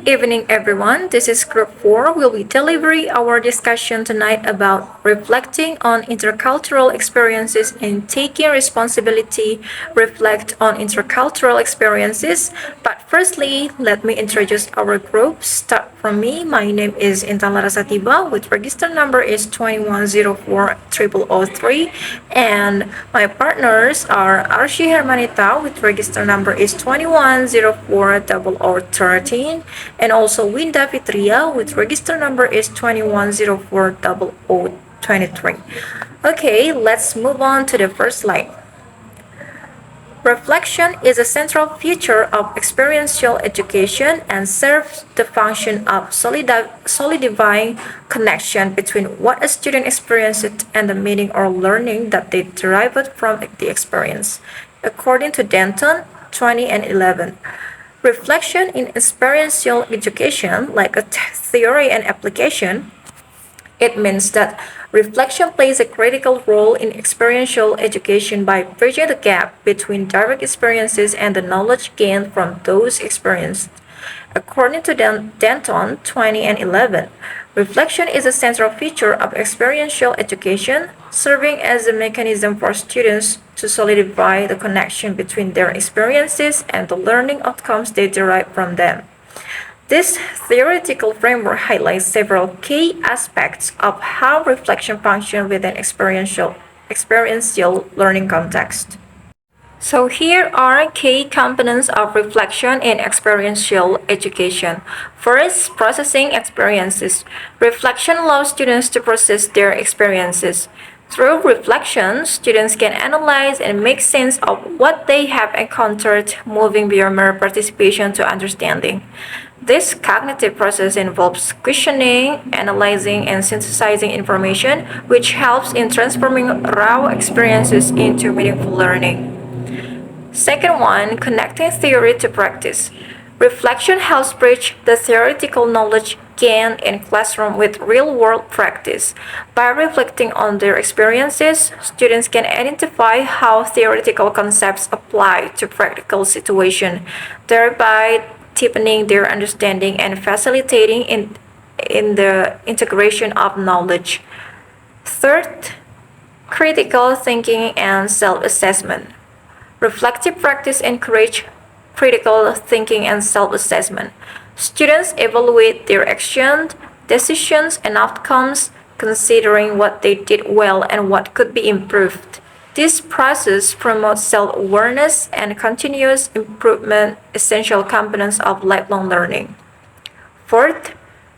Good evening, everyone. This is Group 4. We'll be delivering our discussion tonight about reflecting on intercultural experiences and taking responsibility. Reflect on intercultural experiences. But firstly, let me introduce our group. Start from me. My name is Intan Larasatiba, with register number is 21040003, and my partners are Arshi Hermanita with register number is 21040013, and also Winda Fitria with register number is 21040023. Okay, let's move on to the first slide. Reflection is a central feature of experiential education and serves the function of solidifying connection between what a student experienced and the meaning or learning that they derived from the experience. According to Denton, 2011, reflection in experiential education, like a theory and application, it means that reflection plays a critical role in experiential education by bridging the gap between direct experiences and the knowledge gained from those experiences. According to Denton, 2011, reflection is a central feature of experiential education, serving as a mechanism for students to solidify the connection between their experiences and the learning outcomes they derive from them. This theoretical framework highlights several key aspects of how reflection functions within experiential learning context. So here are key components of reflection in experiential education. First, processing experiences. Reflection allows students to process their experiences. Through reflection, students can analyze and make sense of what they have encountered, moving beyond mere participation to understanding. This cognitive process involves questioning, analyzing, and synthesizing information, which helps in transforming raw experiences into meaningful learning. Second one, connecting theory to practice. Reflection helps bridge the theoretical knowledge gained in classroom with real-world practice. By reflecting on their experiences, students can identify how theoretical concepts apply to practical situations, thereby deepening their understanding and facilitating in the integration of knowledge. Third, critical thinking and self-assessment. Reflective practice encourages critical thinking and self-assessment. Students evaluate their actions, decisions, and outcomes, considering what they did well and what could be improved. This process promotes self-awareness and continuous improvement, essential components of lifelong learning. Fourth,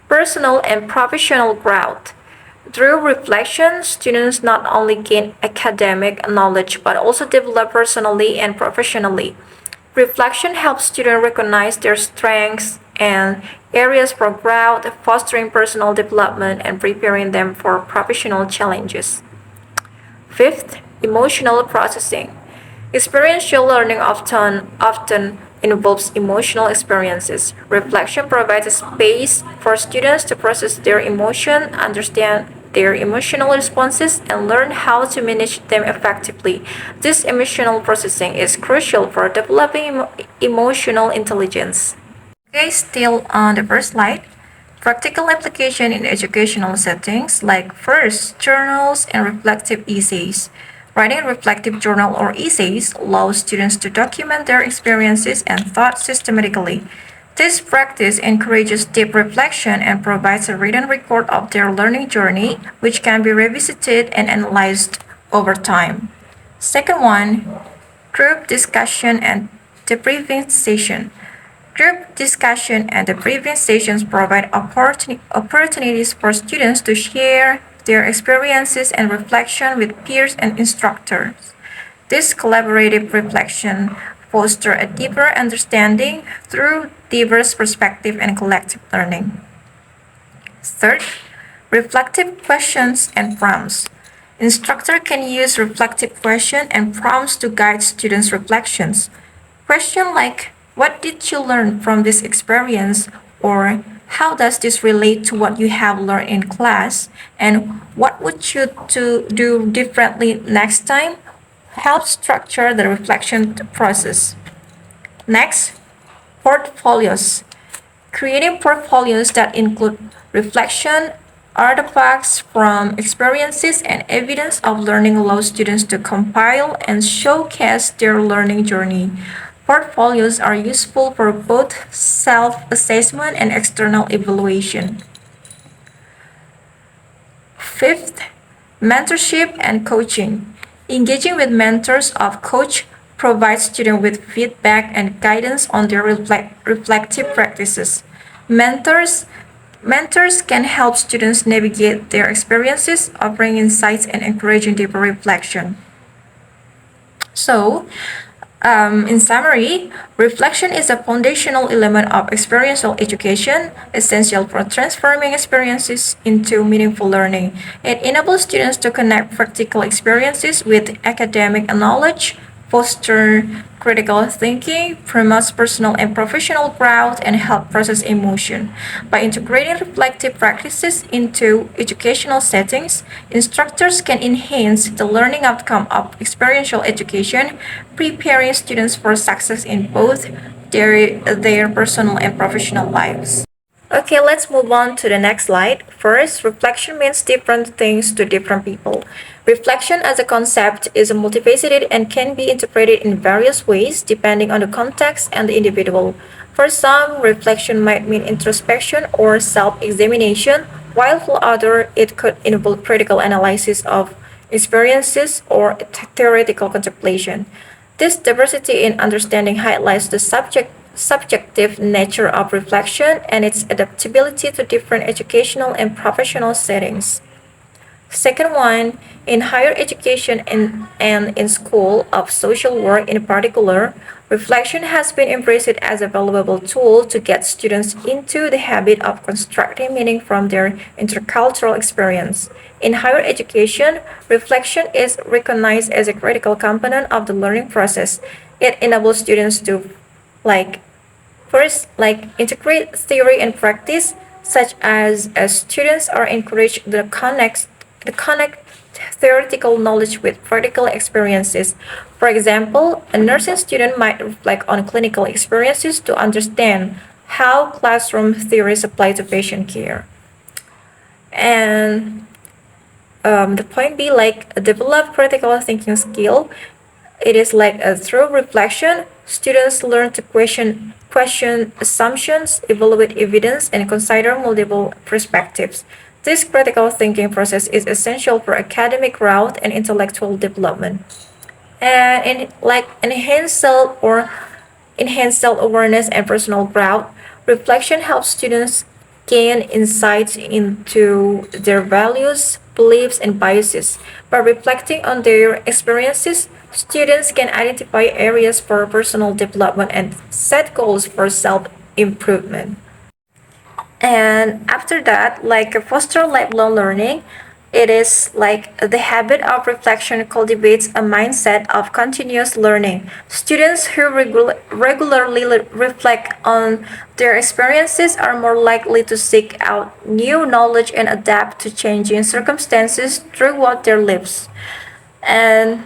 personal and professional growth. Through reflection, students not only gain academic knowledge but also develop personally and professionally. Reflection helps students recognize their strengths and areas for growth, fostering personal development and preparing them for professional challenges. Fifth, emotional processing. Experiential learning often involves emotional experiences. Reflection provides a space for students to process their emotion, understand their emotional responses, and learn how to manage them effectively. This emotional processing is crucial for developing emotional intelligence. Okay, still on the first slide. Practical application in educational settings, like first, journals and reflective essays. Writing a reflective journal or essays allows students to document their experiences and thoughts systematically. This practice encourages deep reflection and provides a written record of their learning journey, which can be revisited and analyzed over time. Second one, group discussion and debriefing session. Group discussion and debriefing sessions provide opportunities for students to share their experiences and reflection with peers and instructors. This collaborative reflection fosters a deeper understanding through diverse perspective and collective learning. Third, reflective questions and prompts. Instructor can use reflective questions and prompts to guide students' reflections. Questions like, what did you learn from this experience? Or how does this relate to what you have learned in class? And what would you do differently next time? Help structure the reflection process. Next, portfolios. creating portfolios that include reflection, artifacts from experiences, and evidence of learning allows students to compile and showcase their learning journey. Portfolios are useful for both self-assessment and external evaluation. Fifth, mentorship and coaching. Engaging with mentors of coach provides students with feedback and guidance on their reflective practices. Mentors can help students navigate their experiences, offering insights and encouraging deeper reflection. So, in summary, reflection is a foundational element of experiential education, essential for transforming experiences into meaningful learning. It enables students to connect practical experiences with academic knowledge, foster critical thinking, promotes personal and professional growth, and help process emotion. By integrating reflective practices into educational settings, instructors can enhance the learning outcome of experiential education, preparing students for success in both their personal and professional lives. Okay, let's move on to the next slide. First, reflection means different things to different people. Reflection as a concept is multifaceted and can be interpreted in various ways depending on the context and the individual. For some, reflection might mean introspection or self-examination, while for others, it could involve critical analysis of experiences or theoretical contemplation. This diversity in understanding highlights the subjective nature of reflection and its adaptability to different educational and professional settings. Second one, in higher education and in school of social work in particular, reflection has been embraced as a valuable tool to get students into the habit of constructing meaning from their intercultural experience. In higher education, reflection is recognized as a critical component of the learning process. It enables students to like first integrate theory and practice, such as students are encouraged to connect theoretical knowledge with practical experiences. For example, a nursing student might reflect on clinical experiences to understand how classroom theories apply to patient care. And the point B, develop critical thinking skill. It is through reflection, students learn to question assumptions, evaluate evidence, and consider multiple perspectives. This critical thinking process is essential for academic growth and intellectual development. And enhance self-awareness and personal growth, reflection helps students gain insights into their values, beliefs, and biases. By reflecting on their experiences, students can identify areas for personal development and set goals for self-improvement. And after that, foster lifelong learning, it is the habit of reflection cultivates a mindset of continuous learning. Students who regularly reflect on their experiences are more likely to seek out new knowledge and adapt to changing circumstances throughout their lives. And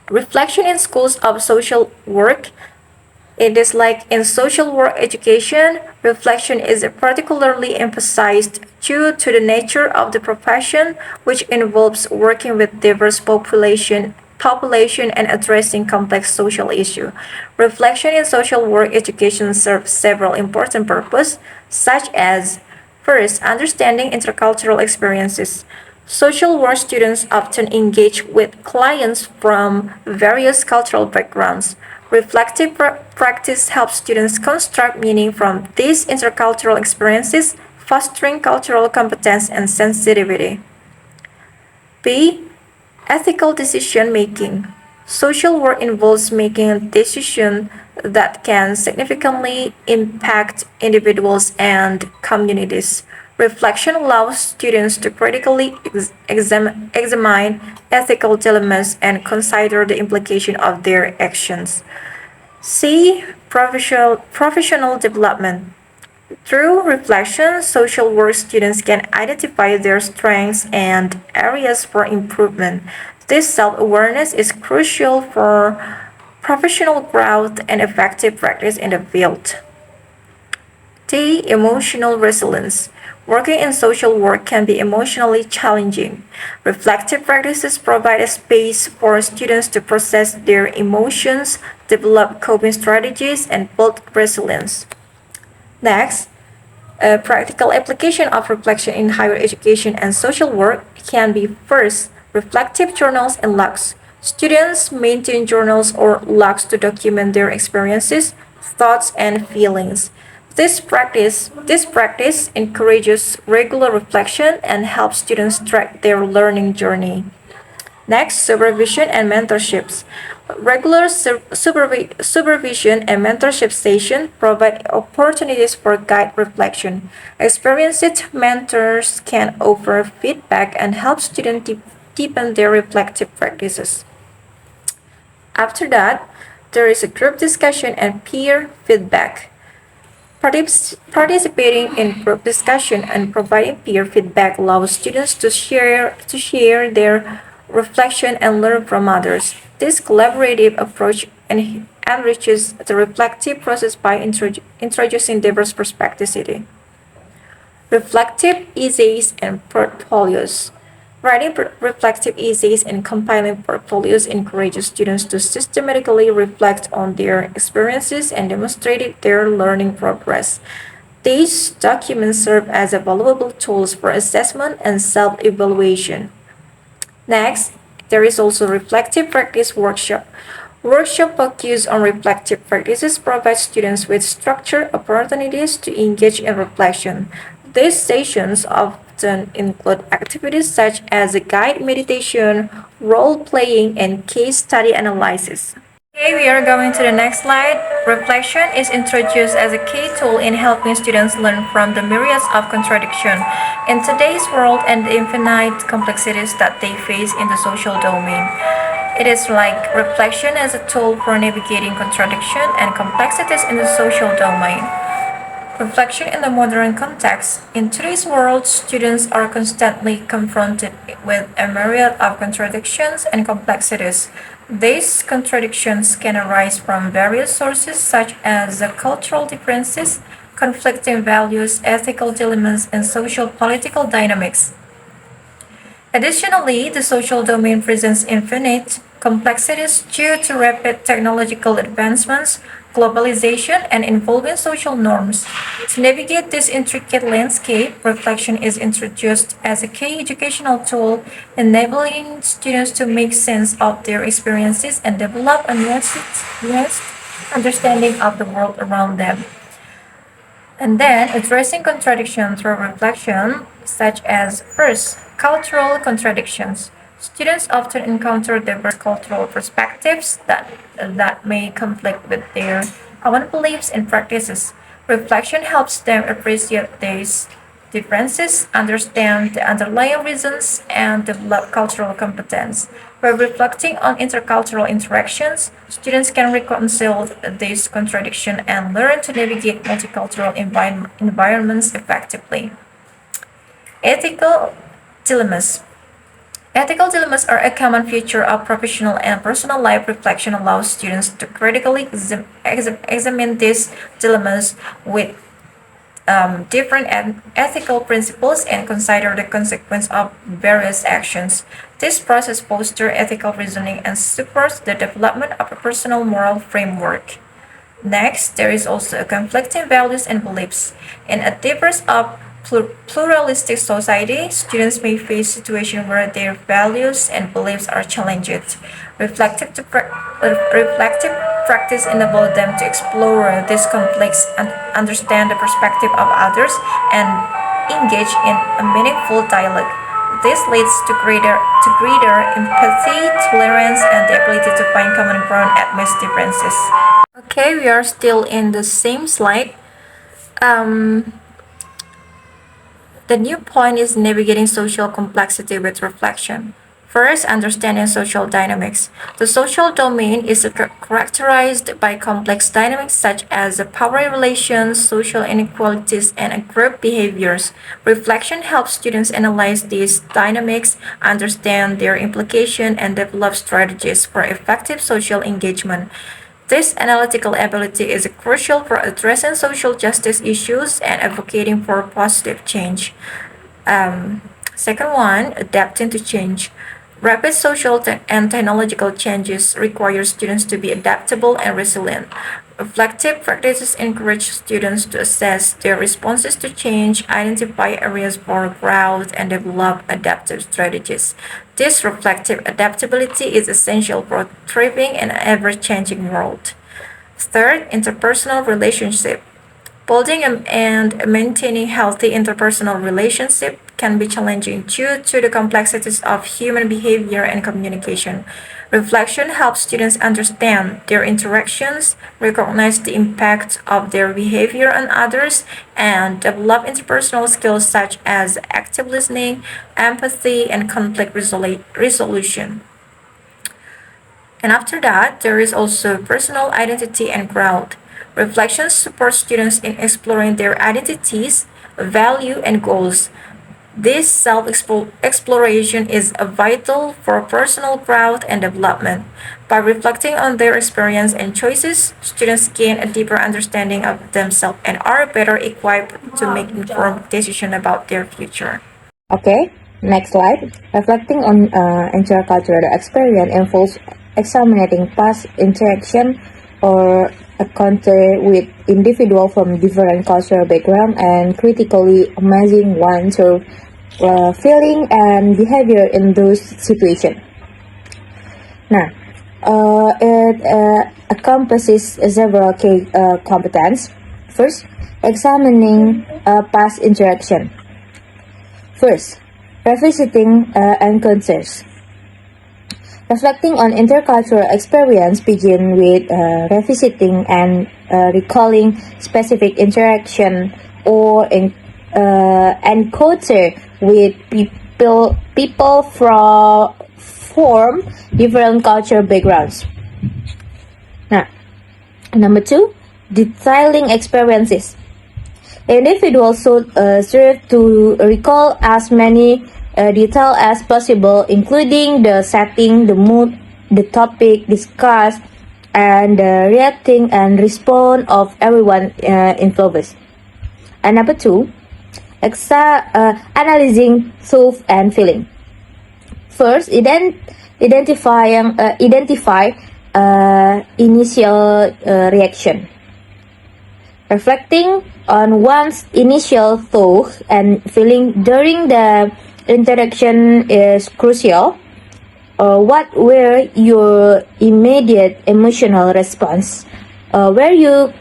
reflection in schools of social work, it is in social work education, reflection is particularly emphasized due to the nature of the profession, which involves working with diverse population and addressing complex social issues. Reflection in social work education serves several important purposes, such as first, understanding intercultural experiences. Social work students often engage with clients from various cultural backgrounds. Reflective practice helps students construct meaning from these intercultural experiences, fostering cultural competence and sensitivity. B. Ethical decision making. Social work involves making decisions that can significantly impact individuals and communities. Reflection allows students to critically examine ethical dilemmas and consider the implication of their actions. C. Professional development. Through reflection, social work students can identify their strengths and areas for improvement. This self-awareness is crucial for professional growth and effective practice in the field. The emotional resilience. Working in social work can be emotionally challenging. Reflective practices provide a space for students to process their emotions, develop coping strategies, and build resilience. Next, a practical application of reflection in higher education and social work can be first, reflective journals and logs. Students maintain journals or logs to document their experiences, thoughts, and feelings. This practice encourages regular reflection and helps students track their learning journey. Next, supervision and mentorships. Regular supervision and mentorship sessions provide opportunities for guide reflection. Experienced mentors can offer feedback and help students deepen their reflective practices. After that, there is a group discussion and peer feedback. Participating in group discussion and providing peer feedback allows students to share their reflection and learn from others. This collaborative approach enriches the reflective process by introducing diverse perspectives. Reflective essays and portfolios. Writing reflective essays and compiling portfolios encourages students to systematically reflect on their experiences and demonstrate their learning progress. These documents serve as valuable tools for assessment and self-evaluation. Next, there is also reflective practice workshop. Workshop focused on reflective practices provide students with structured opportunities to engage in reflection. These sessions often include activities such as a guided meditation, role playing, and case study analysis. Okay, we are going to the next slide. Reflection is introduced as a key tool in helping students learn from the myriads of contradiction in today's world and the infinite complexities that they face in the social domain. It is like reflection as a tool for navigating contradiction and complexities in the social domain. Reflection in the modern context. In today's world, students are constantly confronted with a myriad of contradictions and complexities. These contradictions can arise from various sources such as the cultural differences, conflicting values, ethical dilemmas, and social political dynamics. Additionally, the social domain presents infinite complexities due to rapid technological advancements, globalization, and evolving social norms. To navigate this intricate landscape, reflection is introduced as a key educational tool, enabling students to make sense of their experiences and develop a nuanced understanding of the world around them. And then addressing contradiction through reflection, such as first, cultural contradictions. Students often encounter diverse cultural perspectives that may conflict with their own beliefs and practices. Reflection helps them appreciate these differences, understand the underlying reasons, and develop cultural competence. By reflecting on intercultural interactions, students can reconcile these contradictions and learn to navigate multicultural environments effectively. Ethical dilemmas. Ethical dilemmas are a common feature of professional and personal life. Reflection allows students to critically examine these dilemmas with different ethical principles and consider the consequence of various actions. This process fosters ethical reasoning and supports the development of a personal moral framework. Next, there is also a conflicting values and beliefs. In a diverse of pluralistic society, students may face situations where their values and beliefs are challenged. Reflective practice enables them to explore these conflicts and understand the perspective of others and engage in a meaningful dialogue. This leads to greater empathy, tolerance, and the ability to find common ground amidst differences. Okay, we are still in the same slide. Um, the new point is navigating social complexity with reflection. First, understanding social dynamics. The social domain is characterized by complex dynamics such as the power relations, social inequalities, and group behaviors. Reflection helps students analyze these dynamics, understand their implication, and develop strategies for effective social engagement. This analytical ability is crucial for addressing social justice issues and advocating for positive change. Second one, adapting to change. Rapid social and technological changes require students to be adaptable and resilient. Reflective practices encourage students to assess their responses to change, identify areas for growth, and develop adaptive strategies. This reflective adaptability is essential for thriving in an ever-changing world. Third, interpersonal relationship. Building and maintaining healthy interpersonal relationships can be challenging due to the complexities of human behavior and communication. Reflection helps students understand their interactions, recognize the impact of their behavior on others, and develop interpersonal skills such as active listening, empathy, and conflict resolution. And after that, there is also personal identity and growth. Reflections support students in exploring their identities, value, and goals. This self-exploration is vital for personal growth and development. By reflecting on their experience and choices, students gain a deeper understanding of themselves and are better equipped to make informed decisions about their future. Okay, next slide. Reflecting on intercultural experience involves examining past interaction or encounter with individuals from different cultural backgrounds and critically amazing one's feeling and behavior in those situations. Now, it encompasses several key competences. First, examining past interaction. First, revisiting encounters. Reflecting on intercultural experience begin with revisiting and recalling specific interaction or encounter with people from different cultural backgrounds. Now, number two, detailing experiences. Individuals should strive to recall as many detail as possible, including the setting, the mood, the topic discussed, and the reacting and response of everyone involved. And number two, analyzing thought and feeling. First, identify initial reaction. Reflecting on one's initial thought and feeling during the interaction is crucial. What were your immediate emotional response? Were you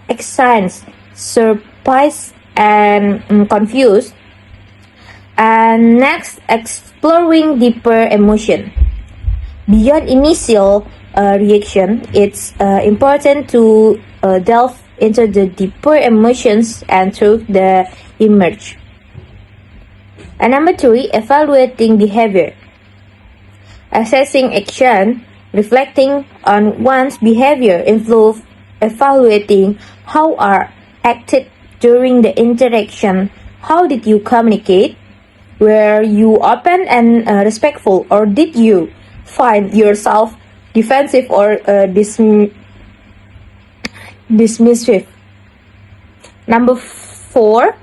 excited, surprised, and confused? And next, exploring deeper emotion. Beyond initial reaction, it's important to delve into the deeper emotions and truth that emerge. And number three, evaluating behavior. Assessing action, reflecting on one's behavior involves evaluating how are acted during the interaction. How did you communicate? Were you open and respectful, or did you find yourself defensive or dismissive? Number four,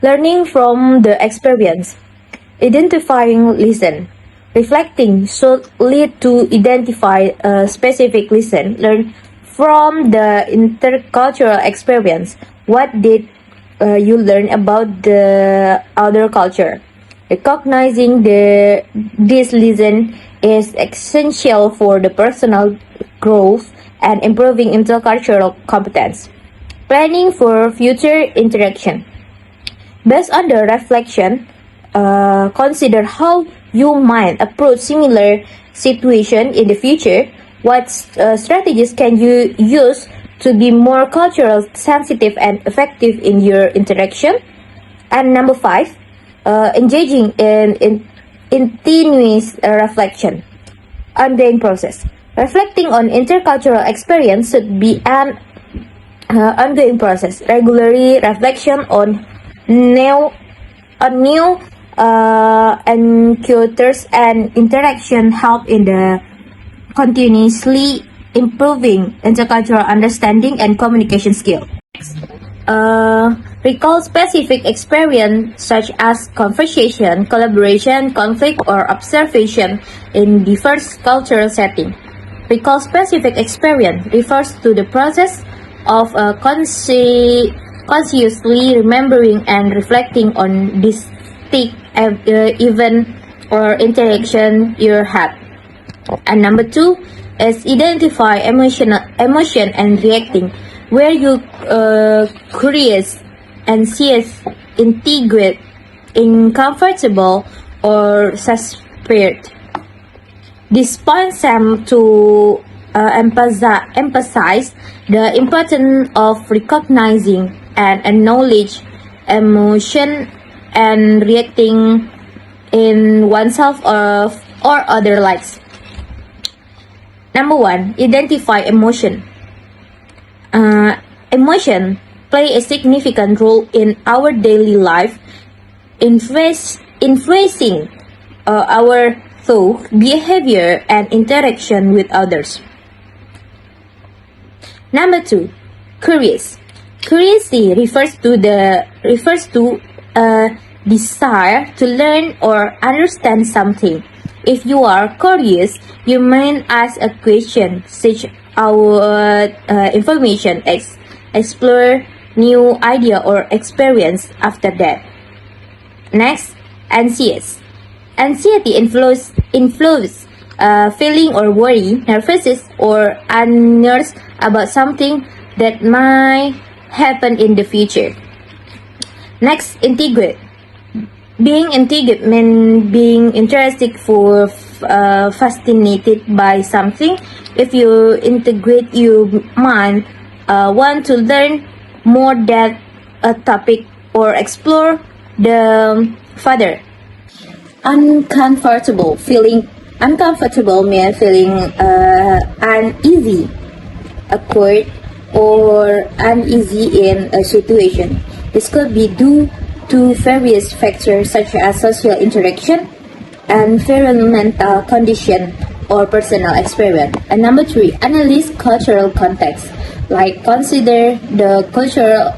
learning from the experience. Identifying listen. Reflecting should lead to identify a specific lesson learned from the intercultural experience. What did you learn about the other culture? Recognizing this lesson is essential for the personal growth and improving intercultural competence. Planning for future interaction. Based on the reflection, consider how you might approach similar situation in the future. What strategies can you use to be more cultural sensitive and effective in your interaction? And number five, engaging in continuous reflection. Ongoing process. Reflecting on intercultural experience should be an ongoing process. Regularly reflection on new encounters and interaction help in the continuously improving intercultural understanding and communication skills. Recall specific experience such as conversation, collaboration, conflict, or observation in diverse cultural setting. Recall specific experience refers to the process of consciously remembering and reflecting on distinct event or interaction you had. And number two is identify emotion and reacting, where you curious, anxious, integrate, uncomfortable, or suspect. This points them to emphasize the importance of recognizing and acknowledge emotion and reacting in oneself or other lives. Number one, identify emotion. Emotion play a significant role in our daily life, influencing our thought, behavior, and interaction with others. Number two, curious. Curiosity refers to a desire to learn or understand something. If you are curious, you may ask a question, search our information, explore new idea or experience after that. Next, anxious. Anxiety influence feeling or worry, nervousness, or unease about something that might happen in the future. Next, integrate. Being integrate means being interested for fascinated by something. If you integrate, you might want to learn more that a topic or explore the further. Uncomfortable. Feeling uncomfortable means feeling uneasy, awkward, or uneasy in a situation. This could be due to various factors such as social interaction, environmental condition, or personal experience. And number three, analyze cultural context. Like consider the cultural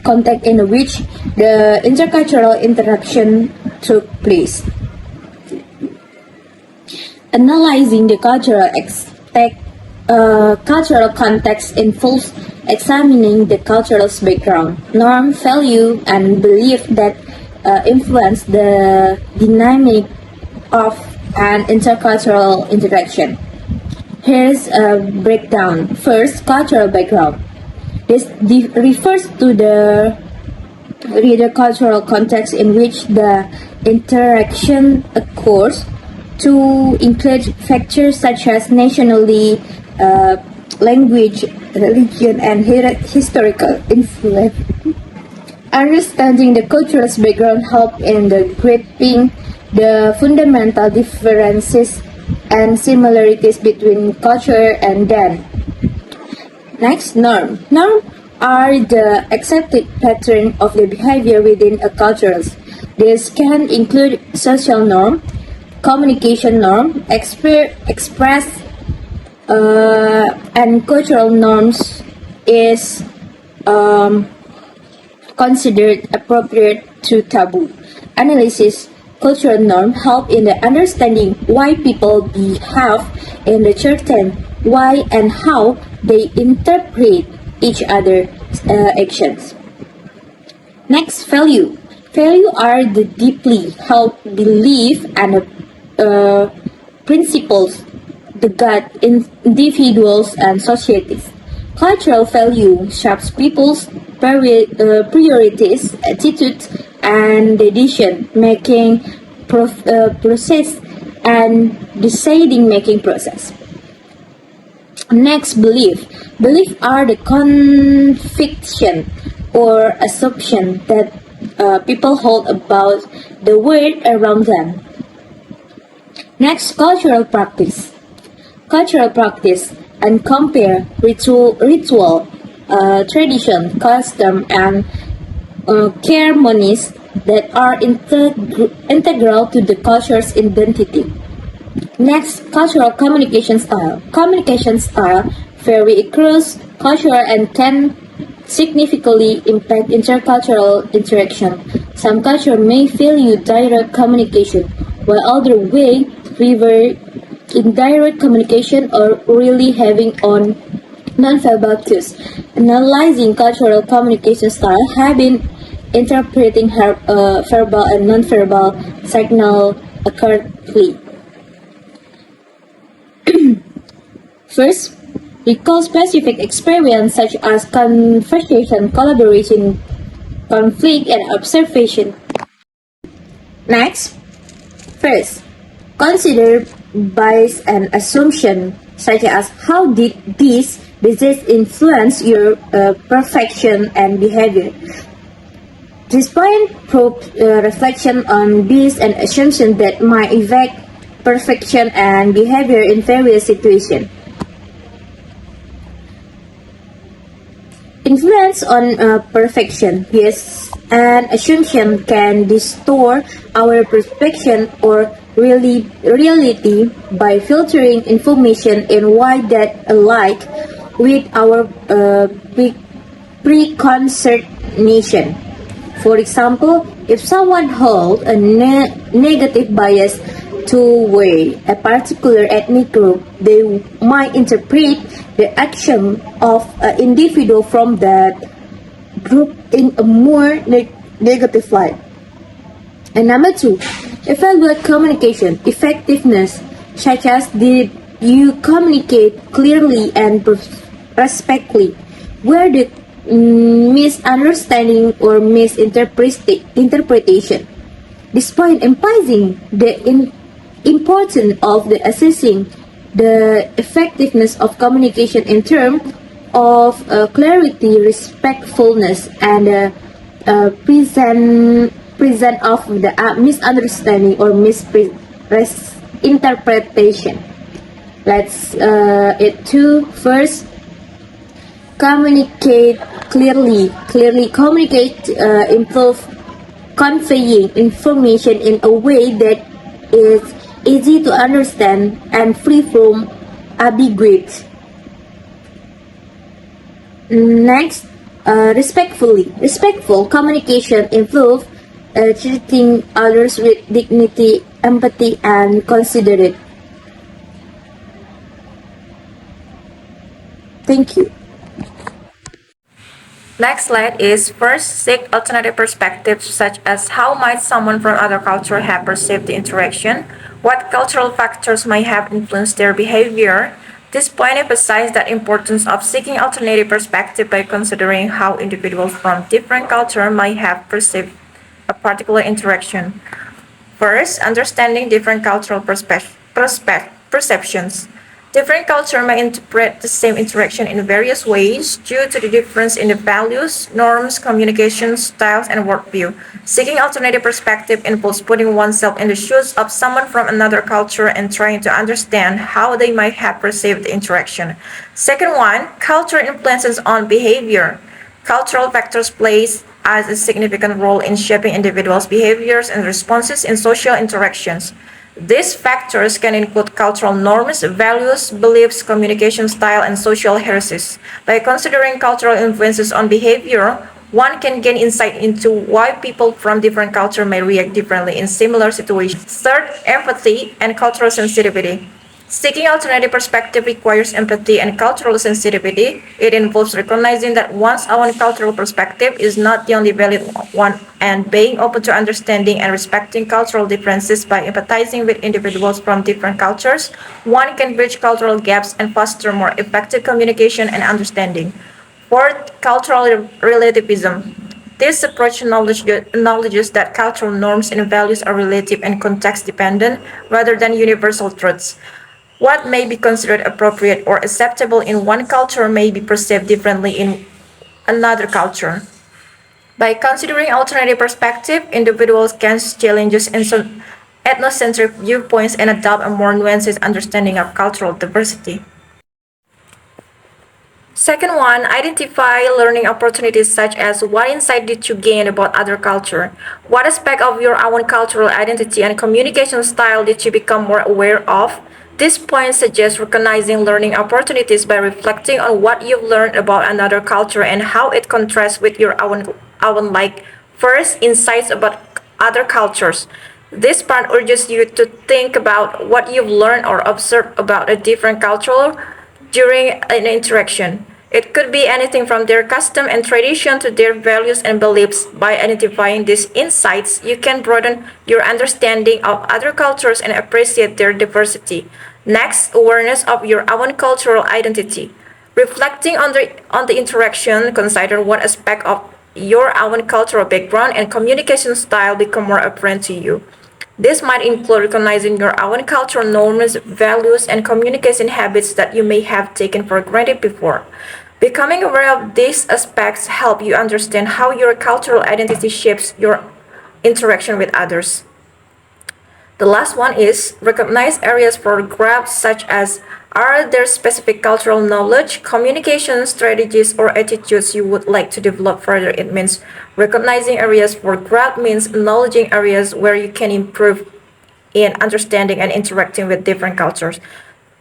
context in which the intercultural interaction took place. Analyzing the cultural context involves examining the cultural background, norm, value, and belief that influence the dynamic of an intercultural interaction. Here's a breakdown. First, cultural background. This refers to the cultural context in which the interaction occurs, to include factors such as nationality, language, religion, and historical influence. Understanding the cultural background helps in grasping the fundamental differences and similarities between culture and then. Next, norm. Norms are the accepted pattern of the behavior within a culture. This can include social norm, communication norm, express and cultural norms is considered appropriate to taboo. Analysis cultural norm help in the understanding why people behave in a certain why and how they interpret each other's actions. Next, value. Value are the deeply held belief and principles that guide individuals and societies. Cultural value shapes people's priorities, attitudes, and decision-making process and decision-making process. Next, belief. Belief are the conviction or assumption that people hold about the world around them. Next, cultural practice. Cultural practice and compare ritual, tradition, custom, and ceremonies that are integral to the culture's identity. Next, cultural communication style. Communication style vary across culture and can significantly impact intercultural interaction. Some culture may value direct communication, while others may favor indirect communication or really having on nonverbal cues. Analyzing cultural communication style have been interpreting verbal and nonverbal signal accurately. First, recall specific experience such as conversation, collaboration, conflict, and observation. Next, first, consider bias and assumption such as how did this disease influence your perfection and behavior. This point probes reflection on bias and assumption that might affect perfection and behavior in various situations. Influence on perfection. Yes, an assumption can distort our perception or reality by filtering information in ways that align with our preconceived notion. For example, if someone holds a negative bias toward a particular ethnic group, they might interpret the action of an individual from that group in a more negative light. And number two, evaluate communication effectiveness, such as did you communicate clearly and respectfully, where the misunderstanding or misinterpretation. Despite emphasizing the importance of the assessing the effectiveness of communication in terms of clarity, respectfulness, and present of the misunderstanding or misinterpretation. Let's it to first communicate clearly. Clearly communicate improve conveying information in a way that is easy to understand and free from ambiguity. Next, respectfully. Respectful communication improve treating others with dignity, empathy, and considerate. Thank you. Next slide is first seek alternative perspectives such as how might someone from other culture have perceived the interaction, what cultural factors might have influenced their behavior. This point emphasizes the importance of seeking alternative perspective by considering how individuals from different cultures might have perceived a particular interaction. First, understanding different cultural perceptions. Different cultures may interpret the same interaction in various ways due to the difference in the values, norms, communication styles, and worldview. Seeking alternative perspective involves putting oneself in the shoes of someone from another culture and trying to understand how they might have perceived the interaction. Second one, culture influences on behavior. Cultural factors plays as a significant role in shaping individuals' behaviors and responses in social interactions. These factors can include cultural norms, values, beliefs, communication style, and social hierarchies. By considering cultural influences on behavior, one can gain insight into why people from different cultures may react differently in similar situations. Third, empathy and cultural sensitivity. Seeking alternative perspective requires empathy and cultural sensitivity. It involves recognizing that one's own cultural perspective is not the only valid one and being open to understanding and respecting cultural differences. By empathizing with individuals from different cultures, one can bridge cultural gaps and foster more effective communication and understanding. Fourth, cultural relativism. This approach acknowledges that cultural norms and values are relative and context dependent rather than universal truths. What may be considered appropriate or acceptable in one culture may be perceived differently in another culture. By considering alternative perspective, individuals can challenge ethnocentric viewpoints and adopt a more nuanced understanding of cultural diversity. Second one, identify learning opportunities such as what insight did you gain about other culture? What aspect of your own cultural identity and communication style did you become more aware of? This point suggests recognizing learning opportunities by reflecting on what you've learned about another culture and how it contrasts with your own like first insights about other cultures. This part urges you to think about what you've learned or observed about a different culture during an interaction. It could be anything from their custom and tradition to their values and beliefs. By identifying these insights, you can broaden your understanding of other cultures and appreciate their diversity. Next, awareness of your own cultural identity. Reflecting on the interaction, consider what aspect of your own cultural background and communication style become more apparent to you. This might include recognizing your own cultural norms, values, and communication habits that you may have taken for granted before. Becoming aware of these aspects help you understand how your cultural identity shapes your interaction with others. The last one is recognize areas for growth such as are there specific cultural knowledge, communication strategies, or attitudes you would like to develop further? It means recognizing areas for growth means acknowledging areas where you can improve in understanding and interacting with different cultures.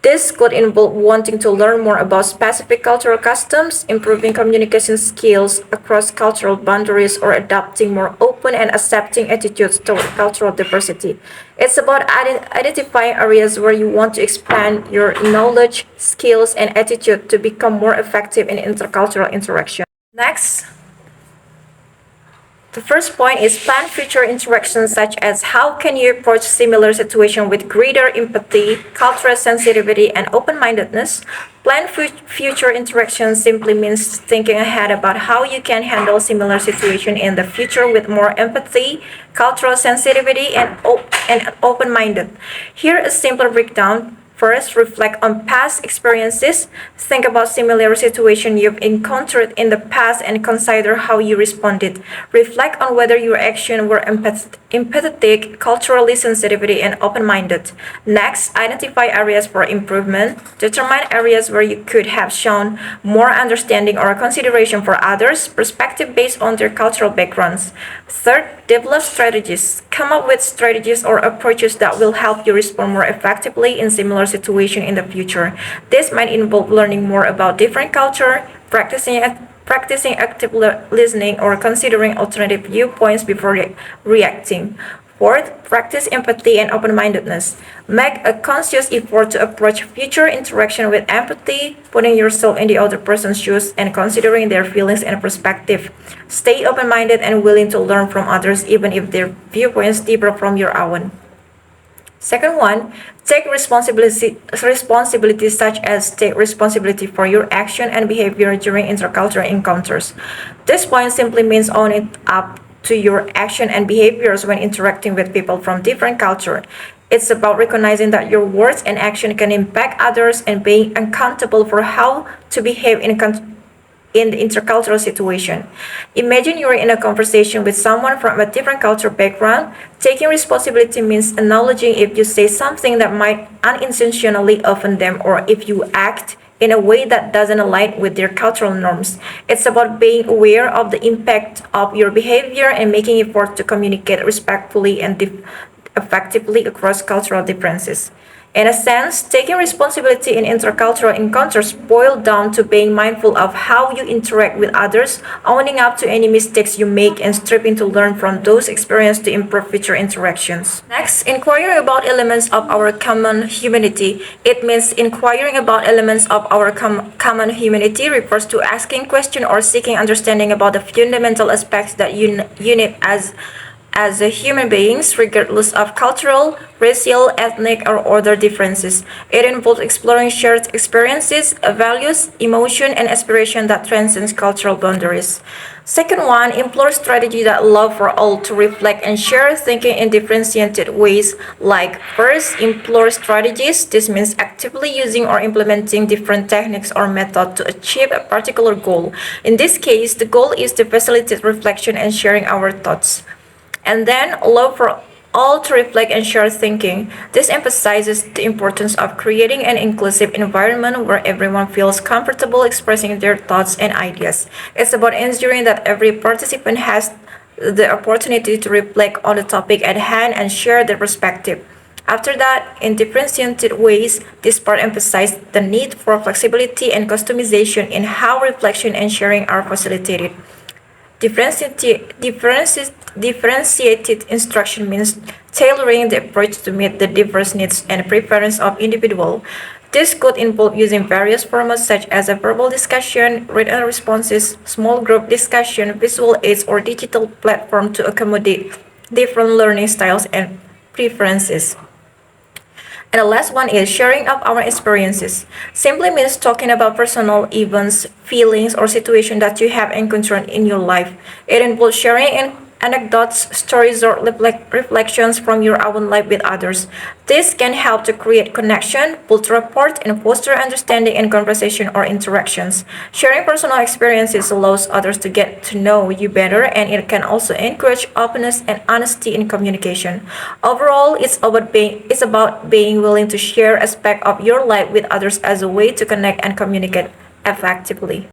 This could involve wanting to learn more about specific cultural customs, improving communication skills across cultural boundaries, or adopting more open and accepting attitudes toward cultural diversity. It's about identifying areas where you want to expand your knowledge, skills, and attitude to become more effective in intercultural interaction. Next, the first point is plan future interactions such as how can you approach similar situation with greater empathy, cultural sensitivity, and open-mindedness. Plan future interactions simply means thinking ahead about how you can handle similar situation in the future with more empathy, cultural sensitivity, and open-minded. Here is a simple breakdown. First, reflect on past experiences. Think about similar situations you've encountered in the past and consider how you responded. Reflect on whether your actions were empathetic, culturally sensitive, and open-minded. Next, identify areas for improvement. Determine areas where you could have shown more understanding or consideration for others' perspective based on their cultural backgrounds. Third, develop strategies. Come up with strategies or approaches that will help you respond more effectively in similar situations in the future. This might involve learning more about different culture, practicing active listening, or considering alternative viewpoints before reacting. Fourth, practice empathy and open-mindedness. Make a conscious effort to approach future interaction with empathy, putting yourself in the other person's shoes and considering their feelings and perspective. Stay open-minded and willing to learn from others even if their viewpoints differ from your own. Second one, take responsibility such as take responsibility for your action and behavior during intercultural encounters. This point simply means owning up to your action and behaviors when interacting with people from different culture. It's about recognizing that your words and action can impact others and being accountable for how to behave in the intercultural situation. Imagine you're in a conversation with someone from a different cultural background. Taking responsibility means acknowledging if you say something that might unintentionally offend them or if you act in a way that doesn't align with their cultural norms. It's about being aware of the impact of your behavior and making effort to communicate respectfully and effectively across cultural differences. In a sense, taking responsibility in intercultural encounters boils down to being mindful of how you interact with others, owning up to any mistakes you make, and striving to learn from those experiences to improve future interactions. Next, inquiring about elements of our common humanity. It means inquiring about elements of our common humanity refers to asking questions or seeking understanding about the fundamental aspects that unite as human beings, regardless of cultural, racial, ethnic, or other differences. It involves exploring shared experiences, values, emotion, and aspiration that transcends cultural boundaries. Second one, employ strategy that allow for all to reflect and share thinking in differentiated ways. Like first, employ strategies. This means actively using or implementing different techniques or methods to achieve a particular goal. In this case, the goal is to facilitate reflection and sharing our thoughts. And then allow for all to reflect and share thinking. This emphasizes the importance of creating an inclusive environment where everyone feels comfortable expressing their thoughts and ideas. It's about ensuring that every participant has the opportunity to reflect on the topic at hand and share their perspective. After that, in differentiated ways, this part emphasized the need for flexibility and customization in how reflection and sharing are facilitated. Differentiated instruction means tailoring the approach to meet the diverse needs and preferences of individuals. This could involve using various formats such as a verbal discussion, written responses, small group discussion, visual aids, or digital platform to accommodate different learning styles and preferences. And the last one is sharing of our experiences. Simply means talking about personal events, feelings, or situations that you have encountered in your life. It involves sharing anecdotes, stories, or reflections from your own life with others. This can help to create connection, build rapport, and foster understanding in conversation or interactions. Sharing personal experiences allows others to get to know you better, and it can also encourage openness and honesty in communication. Overall, it's about being willing to share aspects of your life with others as a way to connect and communicate effectively.